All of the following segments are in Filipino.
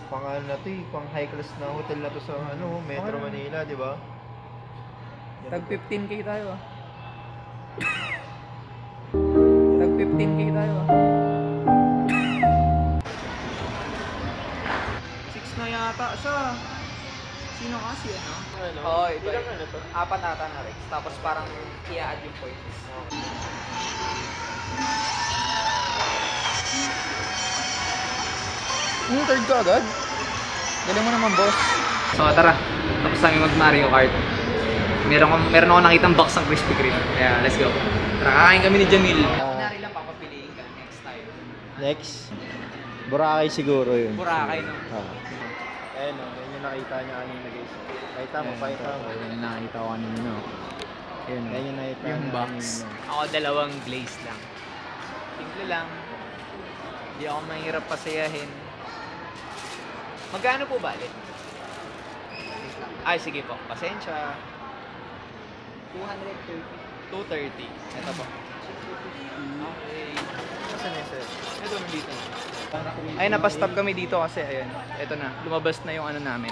Pang ano na to eh, pang high class na hotel na to sa ano, Metro Manila, di ba? Tag 15k tayo ah. Tag 15k tayo ah. 6 na yata siya. Sino kasi ano? Oo, ito. Apat ata na Rex. Tapos parang i-add yung points. Third ka agad? Galing mo naman, boss. So tara, tapos kami mag Mario Kart. Meron ako nakitang box ng Krispy Kreme. Kaya let's go. Tara, kakain kami ni Jamil. Kunwari lang papapiliin ka next time. Next, Boracay siguro yun. Boracay, no? Ayun o, yun yung nakita niya kanina guys. Pakita mo, pakita mo. Yun yung nakita ko kanina, no? Yun, Yan yung nakita yung niya box. kanina. Ako dalawang glaze lang. Simple lang. Hindi ako mahirap pasayahin. Magkano po balik? Ay, sige po. Pasensya. 230. 230. Ito po. Okay. Saan yun sir? Ito, nandito. Ay, napastop kami dito kasi, ayun. Ito na. Lumabas na yung ano namin.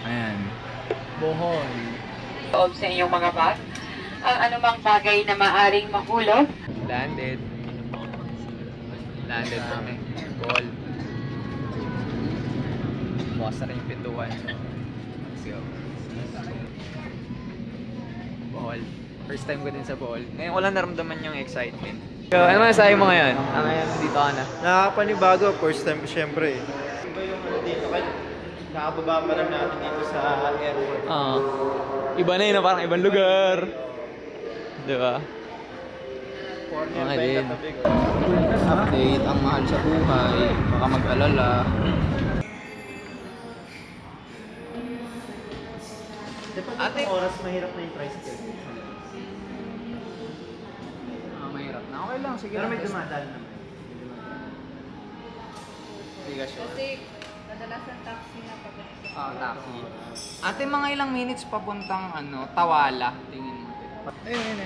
Ayan. Bohol. Loob sa inyong mga bag, ang anumang bagay na maaring mahulog. Landed. Landed kami. Bohol. Bukas na rin yung pintuan. Let's go. Bohol. First time ko din sa Bohol. Ngayon ko lang naramdaman yung excitement. So, ano masasabi mo ngayon? Ngayon, dito ka na. Nakakapanibago, first time syempre eh. Iba yung ano dito, nakababa pa lang natin dito sa airport. Oo. Iba na yun, parang ibang lugar. Diba? Corner Okay by din. katabi ko. Update, ang mahal sa buhay. Baka mag-alala. Ate, oras mahirap na yung tricycle. Mahirap na. Okay lang, sige Pero lang. may dumadaan naman. Hindi ka sure. Kasi kadalasan taxi na pag Taxi. Ate, mga ilang minutes papuntang ano, Tawala. Tingin mo. Ayun.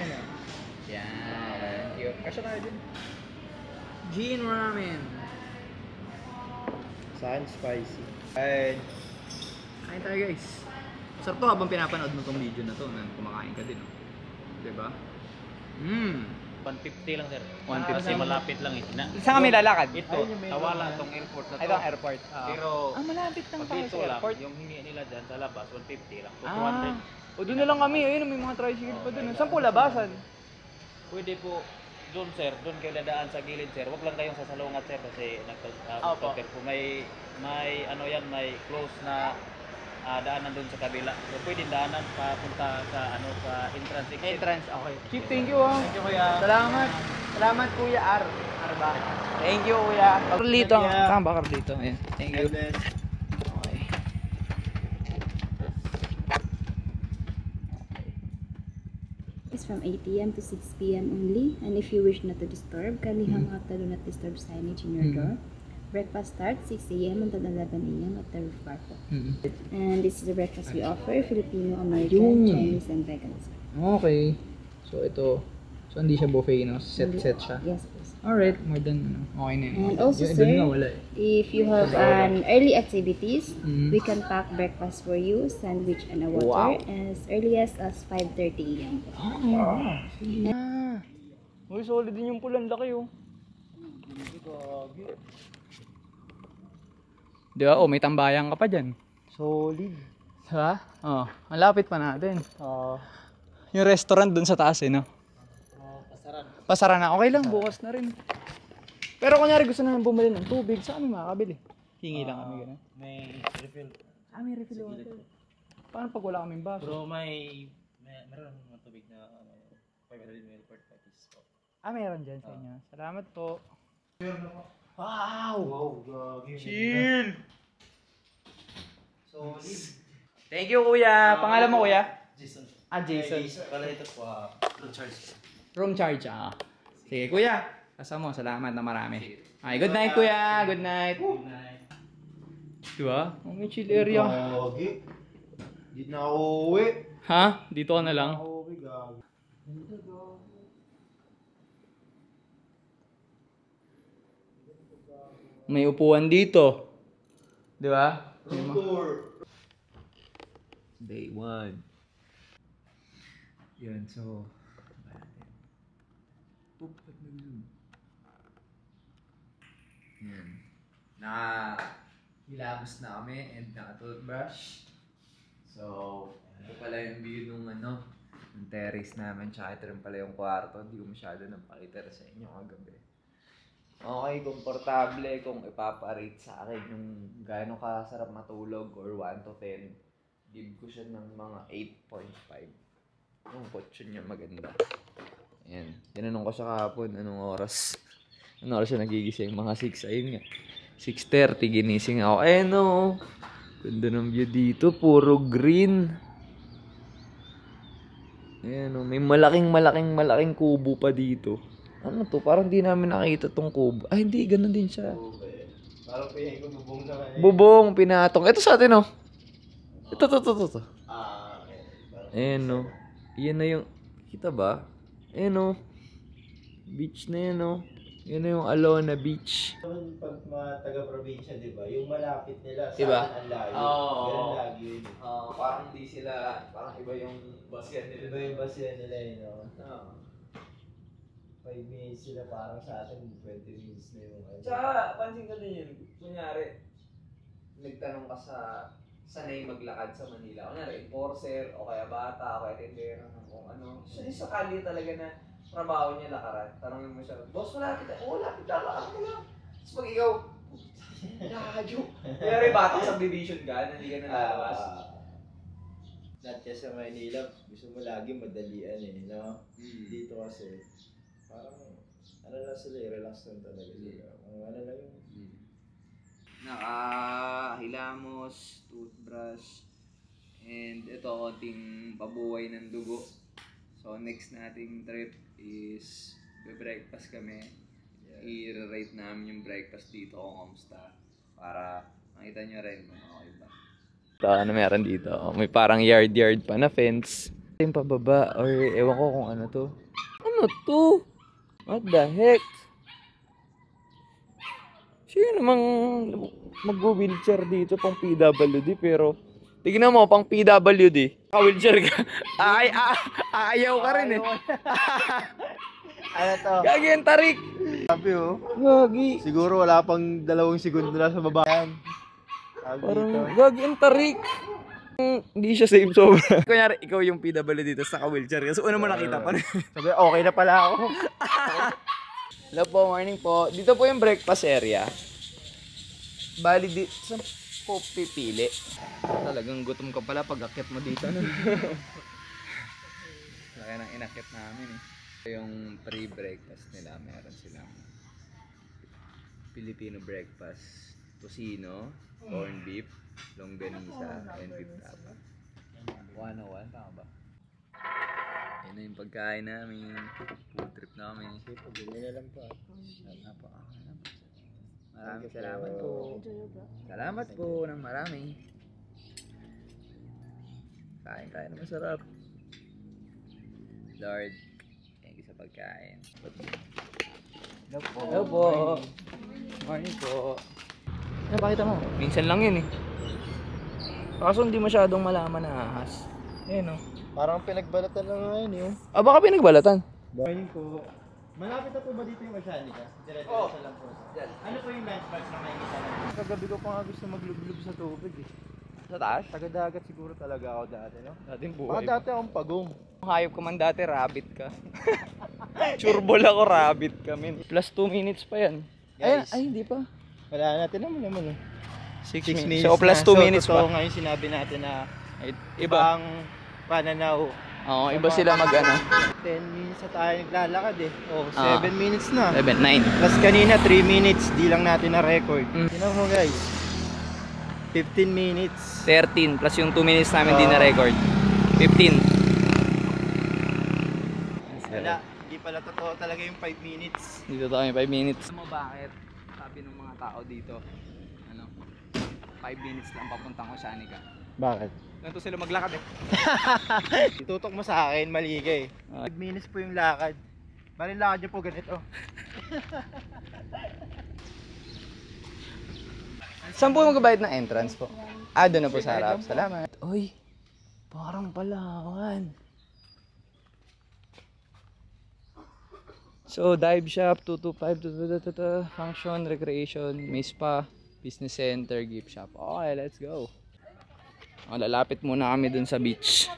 Yan. Yun. Kasya tayo din. Gin Ramen. Saan spicy? Ayun. Kain tayo guys. Sarap to habang pinapanood mo tong video na to na kumakain ka din. Oh. Diba? 150 lang sir. 150. Kasi malapit lang eh. Saan kami lalakad? Ito, Tawala itong airport na to. Ito ang airport. Pero malapit lang pag tayo dito sa lang, airport. yung hingi nila dyan sa labas, 150 lang. So, O doon na lang kami. Ayun, may mga tricycle pa doon. Saan po labasan? 200. Pwede po doon sir, doon kayo dadaan sa gilid sir. Huwag lang kayong sasalungat sir kasi Opo. may ano yan, may close na daanan doon sa kabila. So pwede daanan papunta sa ano sa entrance exit. Entrance, okay. Chief, thank you ah. Thank you kuya. Salamat. Salamat Kuya R. Arba. Thank you Kuya. Carlito. Tama ba Carlito? Ayan. Thank you. Okay. Is from 8 a.m. to 6 p.m. only, and if you wish not to disturb, kindly hang out the do not disturb signage in your door. Breakfast starts 6 a.m. until 11 a.m. at the roof bar po. And this is the breakfast we offer, Filipino, American, Chinese, and vegans. Okay. So ito. So hindi siya buffet, no? Set siya. Yes, please. Alright, more than okay na yun. And also, Yung sir, iba nga wala eh. if you have an early activities, Mhm. we can pack breakfast for you, sandwich and a water, as early as 5:30 a.m. Okay. Uy, solid din yung pulan, laki oh. Di ba? Oh, may tambayan ka pa dyan. Solid. Diba? Oh, malapit pa natin. Yung restaurant dun sa taas eh, no? Pasara na. Okay lang, bukas na rin. Pero kunyari gusto namin bumili ng tubig, saan kami makakabili? Hingi lang kami gano'n. May refill. May refill water. Paano pag wala kaming baso? Pero meron mga tubig na 500 ml per piece po. Meron dyan sa inyo. Salamat po. Wow, gagi. Chill! Solid. Thank you, kuya. Pangalan mo, kuya? Jason. Jason. Pala ito po, recharge. Room charge, Sige, kuya. Kasama mo, salamat na marami. Okay, good night, kuya. Good night. Good night. Diba? May chill area. Gagi. Di na ako uwi. Ha? Dito ka na lang? Uwi, gagi. May upuan dito. Di ba? Day 1. Yan, so... Yan. Hilamos na kami and naka-toothbrush. So, ito pala yung view nung ng terrace namin. Tsaka ito rin pala yung kwarto. Hindi ko masyado napakita sa inyo kagabi. Okay, komportable kung ipaparate sa akin yung gaano kasarap matulog or 1 to 10. Give ko siya ng mga 8.5. Yung kutsyon niya maganda. Ayan. Tinanong ko siya kahapon anong oras. Anong oras siya nagigising? Mga 6. Ayun nga. 6:30 ginising ako. Ayan o. Ganda ng view dito. Puro green. Ayan o. May malaking kubo pa dito. Ano to? Parang di namin nakita tong kubo. Ay, hindi. Ganun din siya. Parang pihin ko bubong na kanya. Bubong, pinatong. Ito sa atin o. Ito. Okay. Ayan o. Yan na yung... Kita ba? Ayan o. Beach na yan o. Yan na yung Alona Beach. Pag mga taga-probinsya, di ba? Yung malapit nila sa Diba? atin ang layo. Oo. Ganun lagi yun. Parang di sila... Parang iba yung basket nila. Iba yung basiya nila yun, no? 5 minutes sila, parang sa atin 20 minutes na yung Tsaka, pansin ka din yun. Kunyari, nagtanong ka sa sanay maglakad sa Manila. Kunyari, enforcer, o kaya bata, o kaya tindera ng kung ano. Siya sa kali talaga na trabaho niya lakaran. Tanongin mo siya, boss, malapit na. Oo, lapit na, lakad mo lang. Tapos pag ikaw, nakakadyo. Kunyari, batang subdivision ka, na hindi ka nalalabas. Not kasi sa Manila, gusto mo lagi madalian no? Dito kasi, parang, lang sila, relax lang talaga sila. Kung ano lang yung... Nakahilamos, toothbrush, and ito, konting pabuhay ng dugo. So, next nating trip is be-breakfast kami. I-rate namin yung breakfast dito kung kamusta. Para makita nyo rin kung okay ba. Ito, ano meron dito? May parang yard pa na fence. Yung pababa, or ewan ko kung ano to. Ano to? What the heck? Sino namang mag-wheelchair dito pang PWD pero tignan mo pang PWD ka-wheelchair ka. Ayaw ka rin eh. Ano to? Gagi ang tarik. Sabi Gagi. siguro wala pang 2 segundo na sa baba yan. Parang gagi ang tarik. Hindi siya safe sobra. Kunyari ikaw yung PWD dito sa ka-wheelchair ka. So una mo nakita pa. Sabi, okay na pala ako. Hello po, morning po. Dito po yung breakfast area. Bali dito, saan po pipili? Talagang gutom ka pala pag akyat mo dito. Laki ng inakyat namin eh. Yung pre-breakfast nila, meron silang Filipino breakfast. Tosino, corned beef, longganisa, and beef tapa. 101, tama ba? Yan na yung pagkain namin. Food trip namin. Pagdali na lang po. Maraming salamat po. Salamat po ng marami. Kain na masarap. Lord, thank you sa pagkain. Hello po. Morning po. Ano, pakita mo? Minsan lang yun eh. Kaso hindi masyadong malaman na ahas. Ayun o. Parang pinagbalatan lang ngayon yung... Baka pinagbalatan. Morning po. Malapit na po ba dito yung Oceanica? Diretso lang po. Ano po yung landmark na makikita natin? Kagabi ko pa nga gusto maglublob sa tubig eh. Sa taas? Taga-dagat siguro talaga ako dati, no? Dating Baka buhay. dati akong pagong. Hayop ka man dati, rabbit ka. Churbol ako, rabbit ka, min. Plus 2 minutes pa yan. Guys. Ay, hindi pa. Wala natin naman eh. 6 6 minutes. minutes So, plus na. 2 minutes totoo pa. ngayon sinabi natin na Iba. ibang pananaw. Oo, iba sila mag-ano. 10 minutes na tayo naglalakad eh. Oh, 7 Ah. minutes na. 7, 9. Plus kanina 3 minutes, di lang natin na-record. Mm. Tingnan mo guys. 15 minutes. 13 plus yung 2 minutes namin din na record. 15. Wala, hindi pala totoo talaga yung 5 minutes. Dito tayo 5 minutes. Alam mo bakit? Sabi ng mga tao dito, 5 minutes lang papuntang Oceanica. Bakit? Ganito sila maglakad eh. Itutok mo sa akin, mali ka eh. Ah. 5 minutes po yung lakad. Bali lakad niyo po ganito. Saan po magbabayad ng entrance po? Ah, doon na po sa harap. Salamat. Uy, parang Palawan. So, dive shop, 225, function, recreation, may spa, business center, gift shop. Okay, let's go. Lalapit muna kami dun sa beach.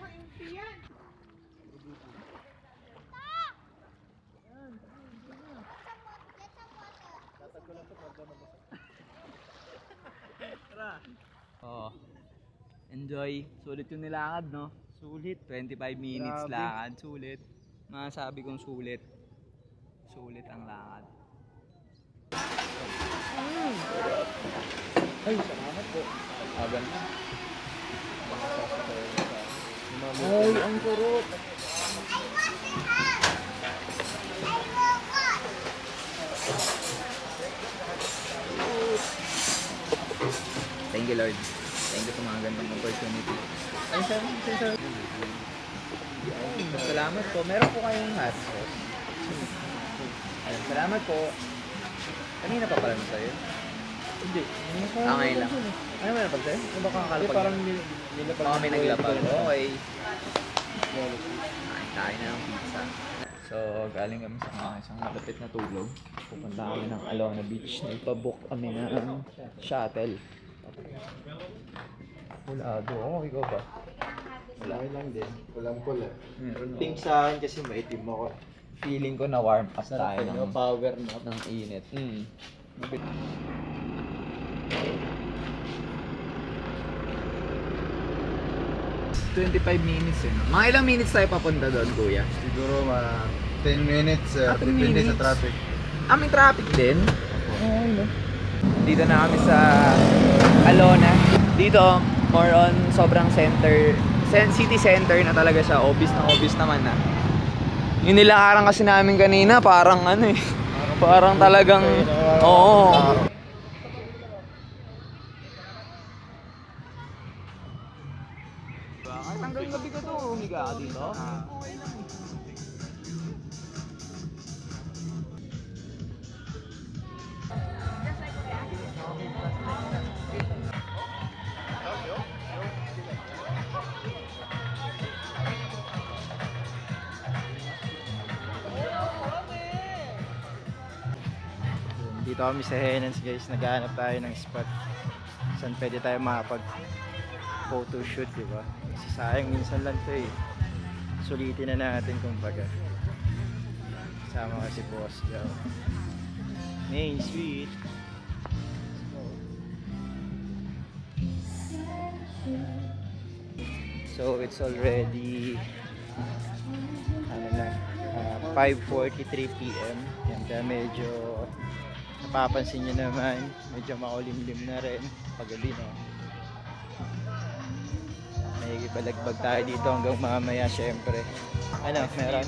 Oh, enjoy. Sulit yung nilakad, no? Sulit. 25 minutes lakad. Sulit. Masasabi kong sulit. Sulit ang lakad. Ay, salamat po. Ganda. Ay, ang kurot. Thank you, Lord. Thank you sa mga gandang opportunity. Ay, sir. Salamat po. Meron po kayong hot sauce. Ayun, salamat po. Kanina pa pala na sa'yo? Hindi. Ngayon lang. Ano mo na pag sa'yo? Ano ba kang kalapag? Parang nilapag. Baka may naglapag. Okay. Kain tayo na ng pizza. So, galing kami sa isang malapit na tulog. Pupunta kami ng Alona Beach. Nagpa-book kami ng shuttle. Wala doon. Ikaw ba? Wala lang din. Walang pula. Meron Pink sa akin kasi maitim ako. Feeling ko na warm up tayo ng power nap. ng init. 25 minutes eh. Mga ilang minutes tayo papunta doon, kuya? Siguro mga 10 minutes. 10 Depende minutes. sa traffic. May traffic din. Okay, no? Dito na kami sa Alona. Dito, more on sobrang center, city center na talaga siya. Obvious naman na. Yung nilakaran kasi namin kanina, parang ano eh. Parang talagang, oo. Kahit hanggang gabi ka to, humiga ka dito. Okay lang. Dito kami sa Henans guys, naghahanap tayo ng spot saan pwede tayo makapag photoshoot, di ba? Kasi sayang minsan lang to eh. Sulitin na natin kumbaga. Kasama kasi boss daw. Main Street. So it's already 5:43 PM. Yan, kaya medyo napapansin nyo naman, medyo makulimlim na rin pagabi, no? May balagbag tayo dito hanggang mamaya syempre. Ano, meron?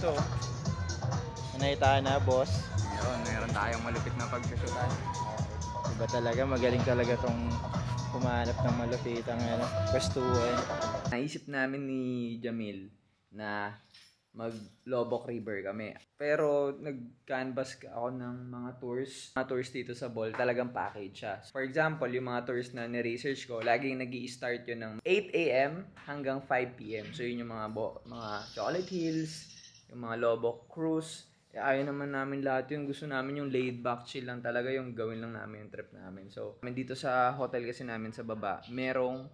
Sanay tayo na, boss. Meron tayong malupit na pagsusutan. Iba talaga, magaling talaga tong humanap ng malupitang pwestuhan. Naisip namin ni Jamil na mag-Lobok River kami. Pero nag-canvas ako ng mga tours. Mga tours dito sa Bol, talagang package siya. For example, yung mga tours na ni-research ko, laging nag-i-start yun ng 8 AM hanggang 5 PM. So yun yung mga Chocolate Hills, yung mga Lobok Cruise. Ayaw naman namin lahat yun. Gusto namin yung laid back, chill lang talaga yung gawin lang namin yung trip namin. So, dito sa hotel kasi namin sa baba, merong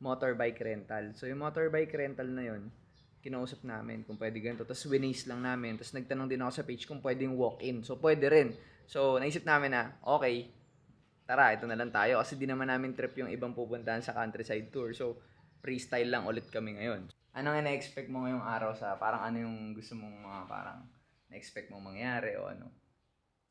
motorbike rental. So, yung motorbike rental na yun, kinausap namin kung pwede ganito. Tapos, winace lang namin. Tapos, nagtanong din ako sa page kung pwedeng walk-in. So, pwede rin. So, naisip namin na, okay, tara, ito na lang tayo. Kasi di naman namin trip yung ibang pupuntahan sa countryside tour. So, freestyle lang ulit kami ngayon. Anong ina-expect mo ngayong araw sa, parang ano yung gusto mong mga parang na-expect mo mangyari o ano?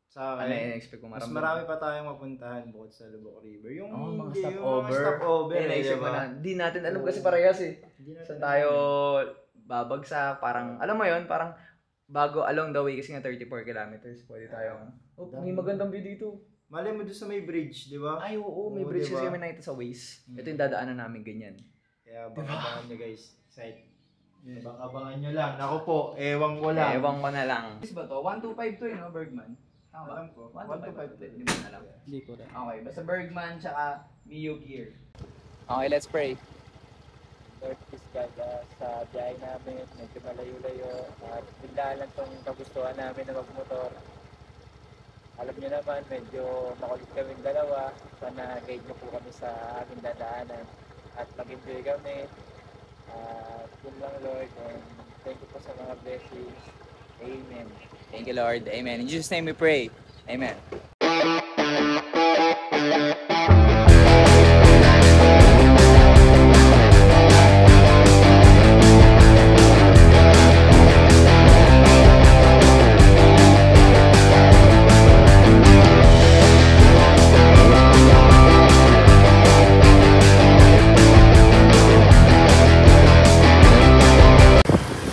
Sa Ano akin, na-expect mo mas maramdaman? marami pa tayong mapuntahan bukod sa Lubok River. Yung mga hindi, stopover. Yung mga stopover. Na-expect mo diba? na. Di natin alam kasi parehas eh. Saan tayo babagsak, parang, alam mo yun, parang bago along the way kasi nga 34 kilometers, pwede tayong, may magandang view dito. Malay mo doon sa may bridge, di ba? Ay, oo, may Oo, bridge diba? kasi kami nakita sa Waze. Ito yung dadaanan namin ganyan. Kaya abangan nyo guys. Excited. Abangan nyo lang. Ako po, ewan ko lang. Ewan ko na lang. Is ba to? 125 to no, Bergman? Alam ko. 1 to 5. Hindi mo alam. Hindi ko rin. Okay, basta Bergman tsaka Mio Gear. Okay, let's pray. Lord, please guide us sa biyahe namin, medyo malayo-layo, at bigla lang itong kagustuhan namin na magmotor. Alam niyo naman, medyo makulit kaming dalawa, sana guide niyo po kami sa aming dadaanan at mag-enjoy kami. Yun lang Lord, and thank you po sa mga blessings. Amen. Thank you, Lord. Amen. In Jesus' name we pray. Amen.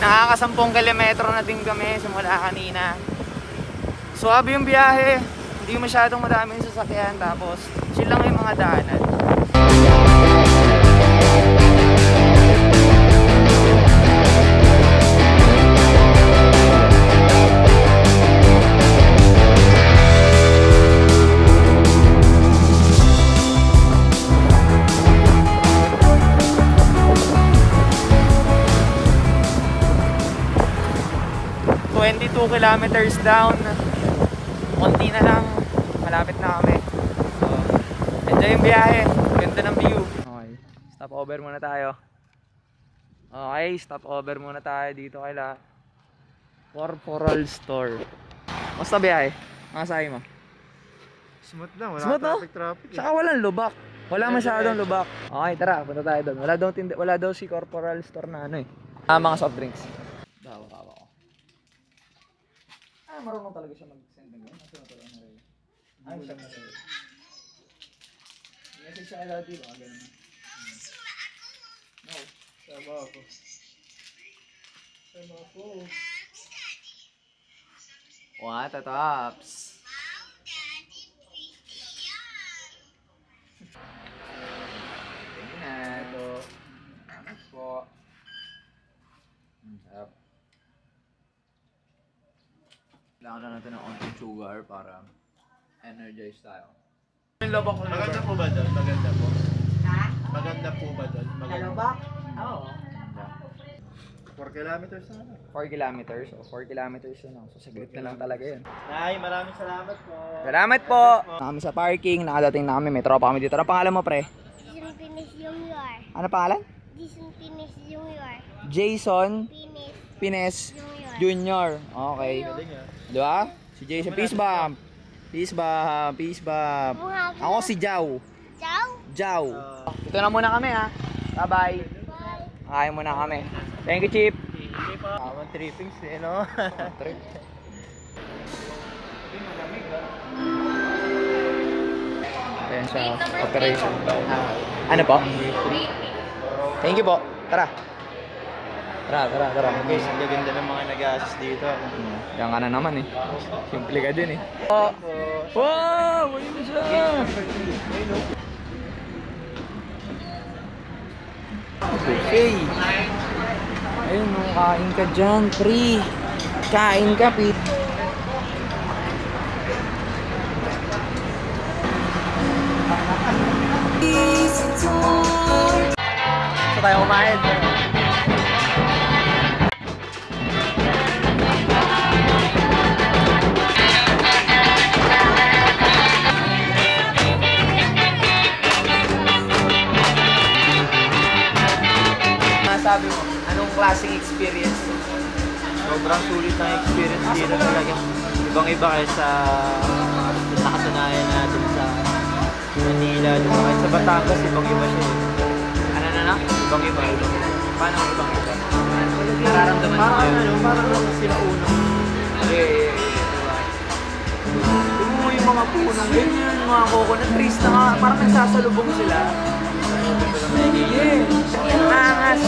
Nakaka-10 kilometro na din kami simula kanina. Suwabe yung biyahe, hindi masyadong madaming sasakyan, tapos chill lang yung mga daanan. Kilometers down, konti na lang, malapit na kami. So, enjoy yung biyahe, ganda ng view. Okay, stop over muna tayo. Okay, stop over muna tayo dito kaila Corporal Store. Basta biyahe, mga sabi mo? Smooth lang, wala Smooth, no? traffic. Tsaka walang lubak. Wala masyadong lubak. Okay, tara, punta tayo doon. Wala daw si Corporal Store na ano eh. Mga soft drinks. Bawa ko. Marunong talaga siya mag-send ng ganyan. Kasi natulong na rin. Ay, siya na rin. Message siya kay Lodi, baka ganun. No, sama ako. Sama ako. What a tops! Thank you na. Ito. Salamat po. Sarap. Kailangan na natin ng onting sugar para energize tayo. Maganda po ba doon? Maganda po. Ha? Maganda po ba doon? Maganda. Kalobak? Oo. 4 kilometers na lang. 4 kilometers o 4 kilometers na lang. So saglit na lang talaga yun. Nay, maraming salamat po. Salamat po! Kami sa parking, nakadating na kami. May tropa kami dito. Ano pangalan mo, pre? Jason Pines Junior. Ano pangalan? Jason Pines Junior. Jason Pines Pines Junior. Junior. Okay. Galing ah. Di ba? Si Jason. Peace bomb. Peace bomb. Peace bomb. Ako si Jao. Ciao. Jao. Ito na muna kami ha. Bye-bye. Kaya muna kami. Thank you, Chief. Tawang trippings eh, no? Trip. Ayan siya. Operation. Ano po? Thank you po. Tara. Tara. Guys, ang gaganda ng mga nag-assist dito. Yan ka na naman eh. Simple ka din eh. Oh. Wow! Ayun siya! Buffet! Ayun, kain ka dyan, pre. Kain ka, pre. So tayo kumain. Sabi mo, anong klaseng experience? Sobrang sulit ng experience dito talaga. Ibang-iba kayo sa nakasanayan natin sa Manila. Diba? Kahit sa Batangas, ibang-iba siya. Ano? Ibang-iba. Paano ang ibang-iba? Nararamdaman mo yun? Parang sila unang. Tignan mo yung mga punong ganyan, yung mga coconut trees na nga, parang nagsasalubong sila. Yeah, ang angas.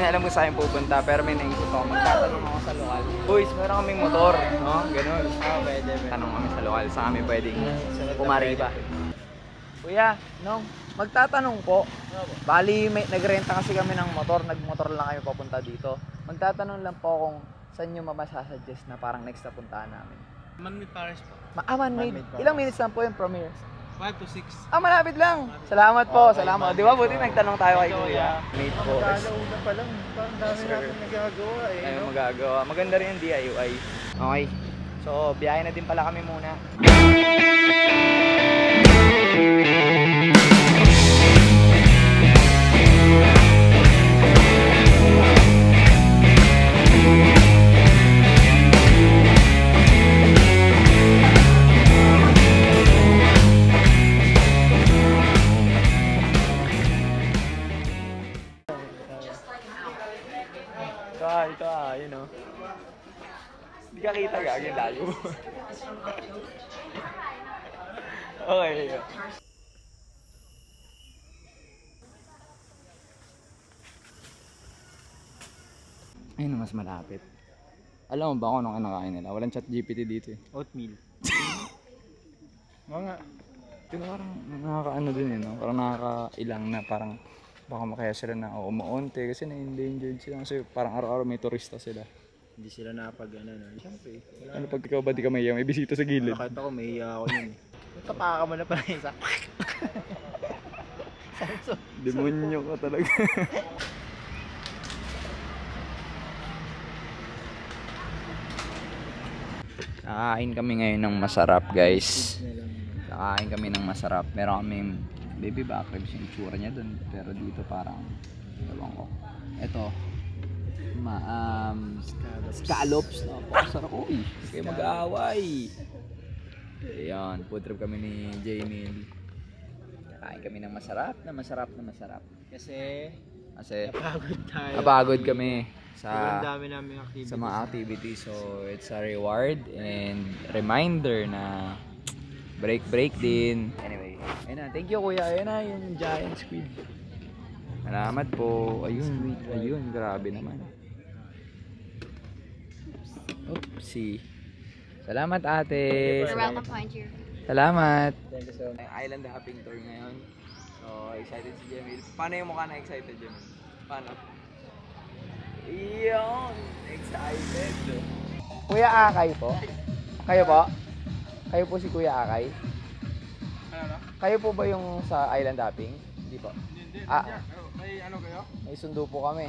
namin alam kung saan pupunta, pero may naisip ako. Magtatanong ako sa lokal. Boys, meron kaming motor, no? Ganun. Pwede. Tanong kami sa lokal, saan kami pwedeng pumariba. Kuya, no? Magtatanong po. Bali, nagrenta kasi kami ng motor. Nagmotor lang kami papunta dito. Magtatanong lang po kung saan nyo masasuggest na parang next na puntahan namin. Manmit Paris po. Manmade. Ilang minutes lang po yung from here? 5 to 6. Malapit lang. Salamat po, salamat. Di ba, buti nagtanong tayo kay Kuya. Made po. Una pa lang, parang dami natin nagagawa eh. Tayo magagawa. Maganda rin yung DIY. Okay. So, biyahe na din pala kami muna. Ito yun o. Hindi ka kita gagawin layo. Okay. Ayun na mas malapit. Alam mo ba kung anong kinakain nila? Walang chat GPT dito eh. Oatmeal. Mga pero parang nakakaano din eh, no? Parang nakakailang na parang baka makaya sila na umuunti kasi na-endangered sila kasi parang araw-araw may turista sila. Hindi sila napag no? Siyempre. Ano pag ikaw ba di ka mahiya? May bisita sa gilid. Kahit ako, mahiya ako yun eh. Tapaka mo na pala isa. Demonyo ka talaga. Kakain kami ngayon ng masarap, guys. Kakain kami ng masarap. Meron kaming baby back ribs yung tsura niya dun. Pero dito parang ewan ko. Ito scallops. Napakasarap. Uy, kayo mag-aaway. Ayan, food trip kami ni Jamie. Kakain kami ng masarap. Kasi napagod tayo. Napagod kami sa dami namin activities. sa mga activities. So it's a reward and reminder na break din. Anyway, ayun na. Thank you kuya. Ayun na yung giant squid. Salamat po. Ayun, grabe naman. Oopsie. Salamat ate. You're welcome po, Andrew. Salamat. Thank you so much. Island hopping tour ngayon. So, excited si Jamil. Paano yung mukha na excited, Jamil? Paano? Iyon! Excited! Kuya Akay po? Kayo po? Kayo po si Kuya Akay? Ano? Kayo po ba yung sa island hopping? Hindi po. Hindi. May ano kayo? May sundo po kami.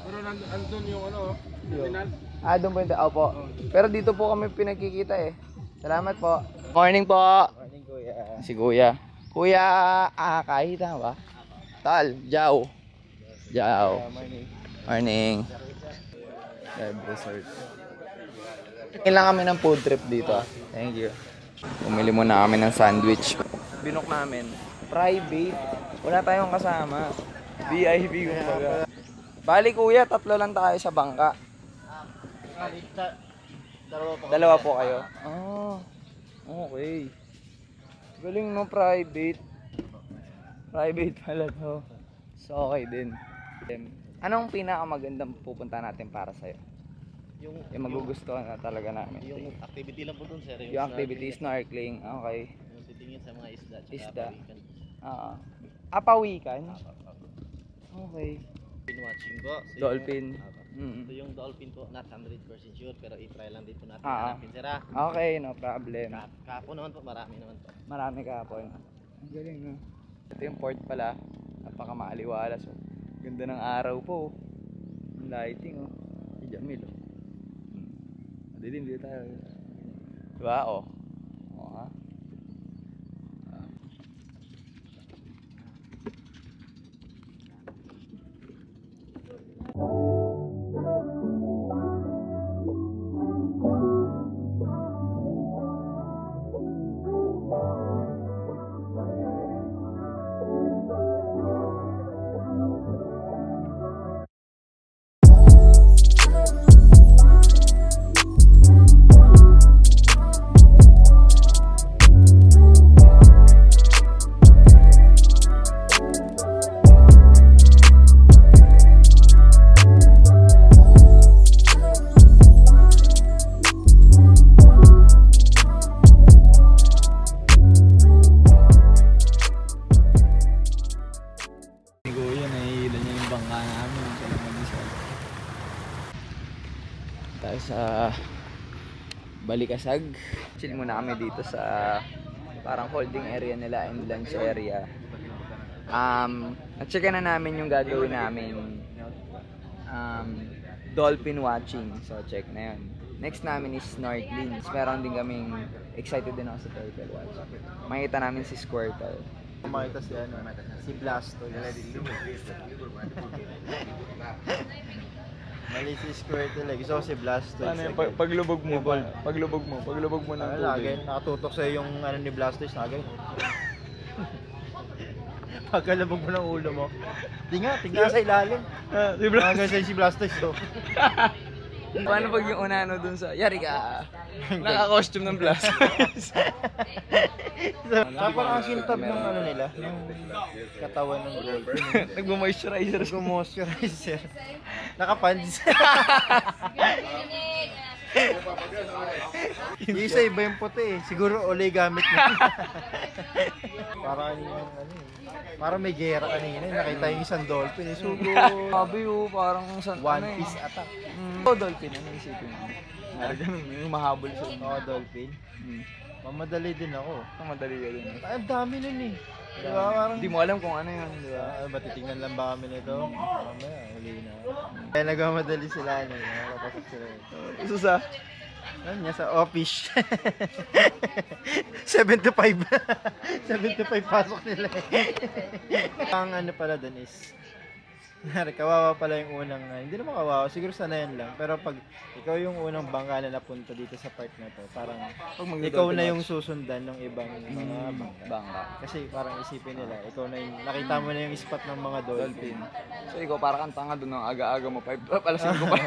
Pero andun yung ano, terminal. Doon po yung opo. Pero dito po kami pinagkikita eh. Salamat po. Morning po. Morning, kuya. Si Kuya. Kuya Akay, tama ba? Tal, Jao. Morning. Web Resort. Kailan kami ng food trip dito. Thank you. Bumili muna kami ng sandwich. Binok namin. Private. Wala tayong kasama. VIP kumbaga. Bali kuya, 3 lang tayo sa bangka. Dalawa po kayo? Okay. Galing no, private. Private pala to. So okay din. Anong pinakamagandang pupunta natin para sa'yo? Yung magugustuhan na talaga namin. Yung activity lang po dun, sir. Yung activity, snorkeling. Okay. Yung titingin sa mga isda. Isda. Pawikan? Okay. Watching po. So Dolphin. Ito yung dolphin po, not 100% sure, pero i-try lang din po natin Ah. hanapin, sir. Okay, no problem. Kapo naman po, marami naman po. Marami kahapon. Ang galing, no? Ito yung port pala. Napakamaaliwalas. Oh. Ganda ng araw po. Ang lighting, oh. Si Jamil, oh. Madilim dito tayo. Diba, oh? Oo, ha? bangka namin. Sila mag-isa. Tayo sa Balikasag. Chill muna kami dito sa parang holding area nila and lunch area. At-checkan na namin yung gagawin namin dolphin watching. So check na yun. Next namin is snorkeling. Meron din kaming excited din ako sa turtle watching. Makita namin si Squirtle. Makita si si Blastoise. Mali si Squirtle. Gusto ko si Blastoise. Ano yung paglubog mo ng Lagay, nakatutok sa'yo yung ni Blastoise. Lagay. Pagkalabog mo ng ulo mo. Tingnan sa ilalim. Lagay sa'yo si Blastoise to. Paano pag yung unano dun sa, yari ka, naka-costume ng Blastoise. Parang ang kintab ng nila, yung katawan ng dolphin. Nagmo-moisturizer. Nagmo-moisturizer. Nakapants. Yung isa iba yung puti eh. Siguro olay gamit niya. Parang parang may gera kanina. Nakita yung isang dolphin. Sugo. Sabi parang One Piece attack. Dolphin, ano isipin mo? Ganun, yung mahabol siya. Oo, dolphin. Mamadali din ako. Madali ka din. Ay, ang dami nun eh. Diba? Parang... Hindi mo alam kung ano yun, di ba? ba titignan lang ba kami nito? Mamaya, huli na. Kaya nagmamadali sila nakapasok sila. Isa sa? Ano niya sa office? 7 to 5. 7 to 5 pasok nila eh. Ang ano pala dun is, kawawa pala yung unang, hindi naman kawawa, siguro sanayan lang. Pero pag ikaw yung unang bangka na napunta dito sa park na to, parang ikaw na yung susundan ng ibang mga bangka. Kasi parang isipin nila, ikaw na yung, nakita mo na yung spot ng mga dolphin. So ikaw parang kang tanga doon ng aga-aga mo, palasin ko pa.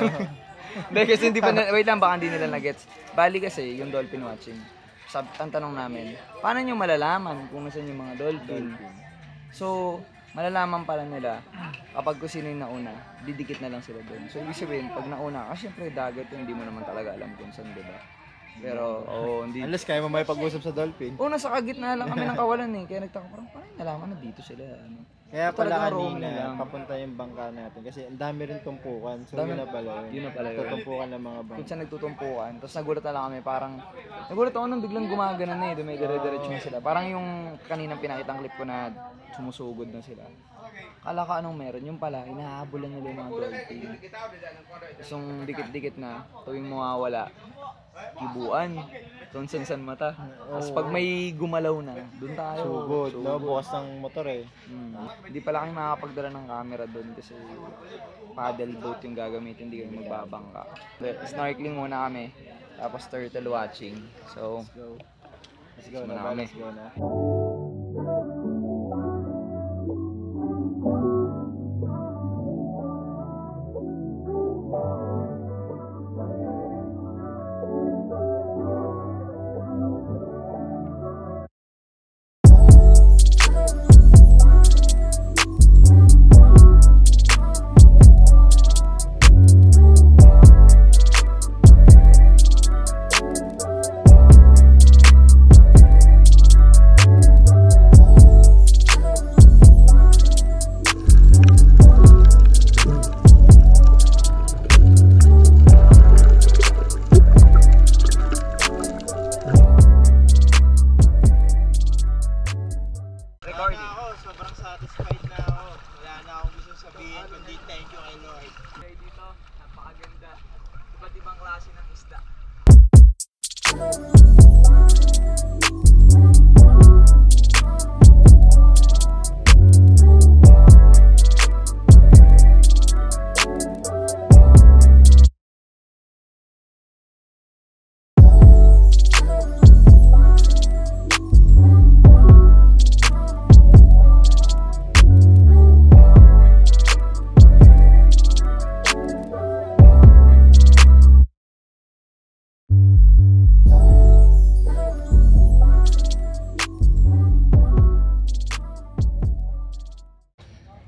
Hindi kasi hindi pa, wait lang, baka hindi nila na-gets. Bali kasi yung dolphin watching, ang tanong namin, paano nyo malalaman kung nasan yung mga dolphin? So, malalaman pala nila kapag kung sino yung nauna, didikit na lang sila doon. So, ibig sabihin, pag nauna, kasi syempre dagat yun, hindi mo naman talaga alam kung saan, diba? Pero, hindi. Unless kaya mo may pag-usap sa dolphin. Nasa kagitna lang kami ng kawalan eh. Kaya nagtaka parang nalaman na dito sila. Kaya pala roaming kanina, lang. papunta yung bangka natin. Kasi ang dami rin tumpukan. So, Dami. yun na pala yun. Yun na pala yun. Tutumpukan ng mga Kung bangka. saan nagtutumpukan. Tapos nagulat na lang kami, parang nagulat ako nung biglang gumagana na eh. Dumidire-diretso na sila. Parang yung kaninang pinakitang clip ko na sumusugod na sila. Kala ka anong meron, yung pala, hinahabulan nila yung mga dolphin. Tapos yung dikit-dikit na, tuwing mawawala, kibuan, tunsan mata. Tapos pag may gumalaw na, dun tayo. Sugod, no? Bukas ng motor eh. Hindi pala kami makakapagdala ng camera dun kasi paddle boat yung gagamitin, hindi kami magbabangka. Snorkeling muna kami, tapos turtle watching. So, Let's go muna na. kami. Let's go na. Sobrang satisfied na ako. Wala na akong gusto sabihin kundi thank you kay Lord. dito, napakaganda. Iba't ibang klase ng isda.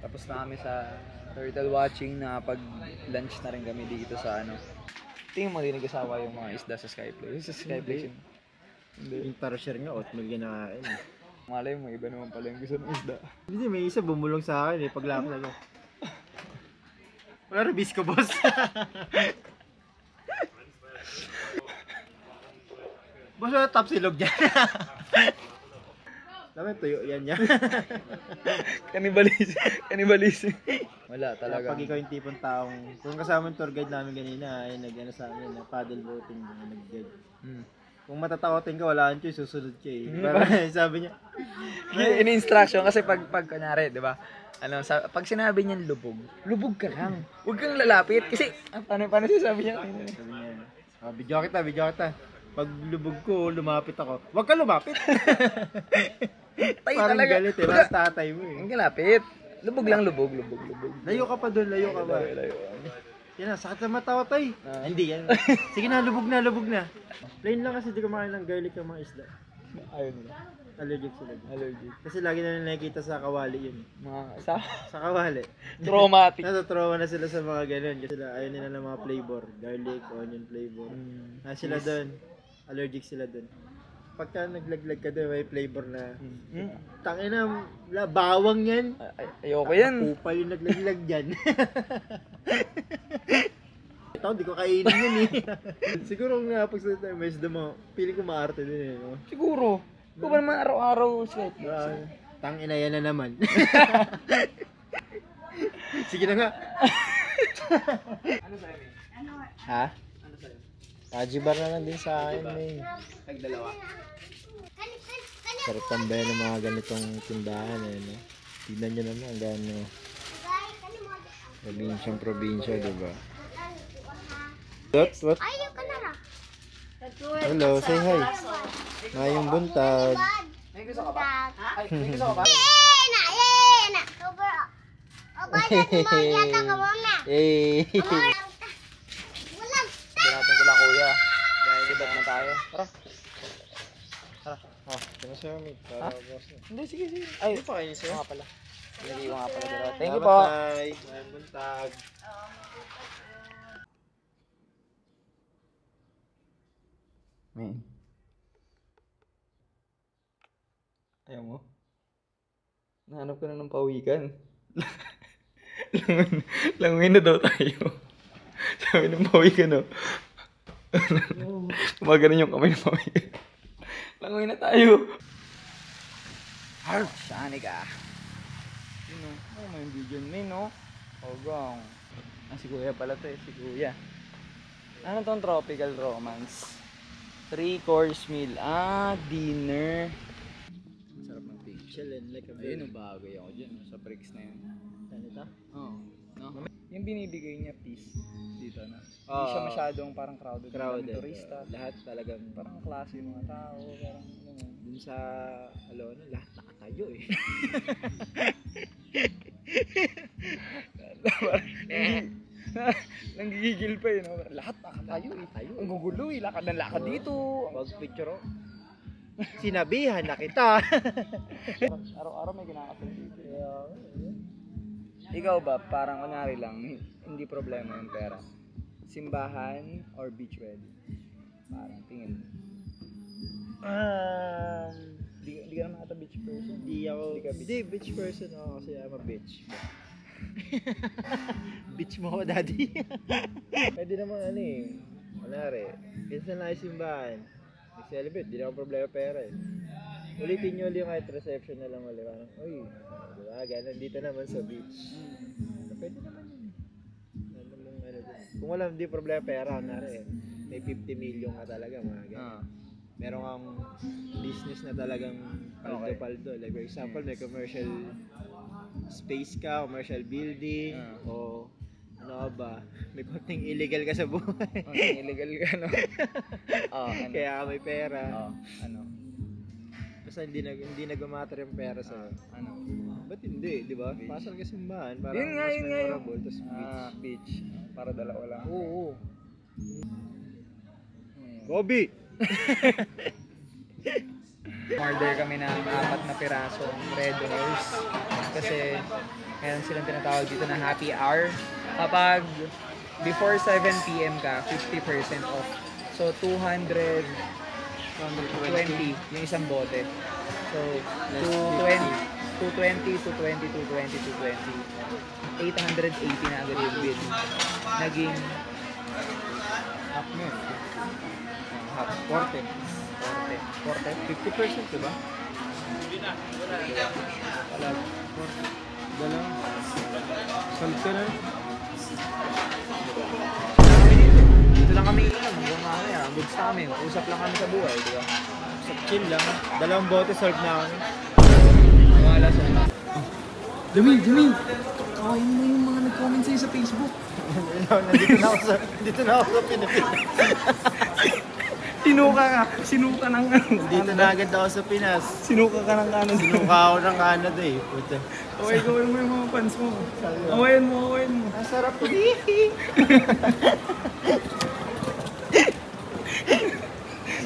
Tapos na kami sa turtle watching, na pag lunch na rin kami dito sa ano. Tingin mo din nag-asawa yung mga isda sa Skyplay. Sa Skyplay yun. Hindi. Yung para share nga, oatmeal ginakain eh. Malay mo, iba naman pala yung gusto ng isda. Hindi, may isa bumulong sa akin eh, paglapit ako. Wala ribis ko, boss. Boss, wala top silog dyan. Dami tuyo yan yan. Cannibalism. Wala talaga. Pag ikaw yung tipong taong, kung kasama yung tour guide namin kanina, ay nag-ano sa amin, na paddle boating, nag-guide. Kung matatakotin ka, wala kang choice, susunod ka eh. Parang sabi niya, In-instruction kasi pag kunyari, 'di ba? Ano, pag sinabi niyan lubog ka lang. Huwag kang lalapit kasi paano sabi niya? sabi niya, video kita. Pag lubog ko, lumapit ako. Huwag ka lumapit. Tayo Parang talaga. galit eh, parang tatay mo eh. Huwag kang lapit. Lubog lang, lubog. Layo ka pa doon, layo ka ba? Yan na, sakit sa mata ko, tay. Hindi yan. Sige na, lubog na. Plain lang kasi di kumakain ng garlic yung mga isda. Ayun na. Allergic sila. Allergic. Kasi lagi na nakikita sa kawali yun. Sa kawali. Traumatic. Natatrauma na sila sa mga ganun. Kasi sila, ayaw nila ng mga flavor. Garlic, onion flavor. Sila doon. Allergic sila doon. Pagka naglaglag ka doon, may flavor na. Tangina, bawang yan. Ayoko yan. Kupal yung naglaglag dyan. Ito, di ko kainin yun eh. Siguro nga pagsalita tayo, may isda mo, piling ko maarte din eh. No? Siguro. Ikaw ba naman araw-araw sweat? Tangina yan na naman. Sige na nga. Ano Ha? Kajibar na lang din sa akin eh. Nagdalawa. Sarap tambayan ng mga ganitong tindahan eh. No? Tignan nyo naman ang gano. Probinsya, diba? What? Ayaw ka na lang. Hello, say hi. Ngayong buntag. May gusto ka ba? Ay, may gusto ka ba? Na. Cover up. O, bayad mo. Yata ka mo na. Hey! Walang Binatan ko lang kuya. Dahil libat na tayo. Tara. Kaya sa'yo, mate. Para boss na. Hindi, sige. Ay, pa kayo sa'yo? nga pala. Hindi ko nga pala dalawa. Thank you po. Bye! Ngayong buntag. Man. Ayaw mo? Nahanap ka na ng pawikan. Languin na daw tayo. Sabi ng pawikan, no? Kumaganon yung kamay ng pawikan. Languin na tayo. Harp! Saan ka? Sino? Oh, may video na no? Ogang. Si Kuya pala to eh. Si Kuya. Ano tong tropical romance? 3-course meal. Dinner. Sarap ng pig. Chillin' like a Ayun, bagay ako dyan. Sa bricks na yun. Ganito? Oo. No? Yung binibigay niya piece dito na. Hindi siya masyadong parang crowded. Crowded. Turista. Lahat talagang Parang klase yung mga tao. Parang ano. dun sa Alona, lahat nakatayo eh. Nanggigigil pa yun. Lahat nakatayo eh. Ang gugulo eh. Lakad ng lakad dito. Pag picture oh. Sinabihan na kita. Araw-araw may kinakasal dito. Ikaw ba, parang kunyari lang, hindi problema yung pera? Simbahan or beach wedding? Parang tingin mo. Di ka naman ata beach person? Hindi ako, Hindi ka beach. hindi beach person ako kasi I'm a bitch. Bitch mo ako, daddy. Pwede naman ano eh. Kunwari, minsan lang yung simbahan. Nag-celebrate, di na ako problema pera eh. Ulitin nyo ulit yung kahit reception na lang ulit. Parang, uy, diba, ganun, dito naman sa beach. Pwede naman yun. Ano mong ano dun. Kung wala, hindi problema pera, kunwari, may 50 million ka talaga, mga ganun. Meron kang business na talagang paldo-paldo. Like for example, may commercial space ka, commercial building, o ano ka ba, may konting illegal ka sa buhay. Illegal ka, no? Ano? Kaya may pera. Ano? Basta hindi nag-matter yung pera sa Ano? ba't hindi, di ba? Pasal ka simbahan para Yun nga, mas yun nga yun. memorable. Tapos beach. Beach. Para dalawa lang. Oo. Gobi! Order kami ng 4 na pirasong red rose kasi meron silang tinatawag dito na happy hour. Kapag before 7 PM ka, 50% off. So 220 yung isang bote. So So, 220, 220, 220, 220. 880 na agad yung bid. Naging half na yun. Half. 40. 50%, diba? Dalawa. Solve ka na. Dito lang kami inom. Hanggang mamaya. Goods na kami. Usap lang kami sa buhay, diba? Usap chill lang. 2 bote solve na kami. Wala sa ano. Jamil! Kawain mo yung mga nag-comment sa'yo sa Facebook. Nandito na ako sa Pilipinas. Sinuka ng ano. Dito na agad ako sa Pinas. Sinuka ka ng Canada. Sinuka ako ng Canada eh. Puta. Gawin mo yung mga fans mo. Awayin mo. Ang sarap po.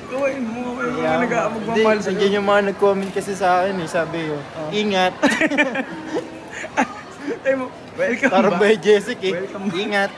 Gawin mo yung mga nag-aamagmamahal sa'yo. Nandiyan yung mga nag-comment kasi sa akin eh. Sabi ko, ingat. Ay mo, welcome Parang ba? by Jessic eh. Welcome. Ingat.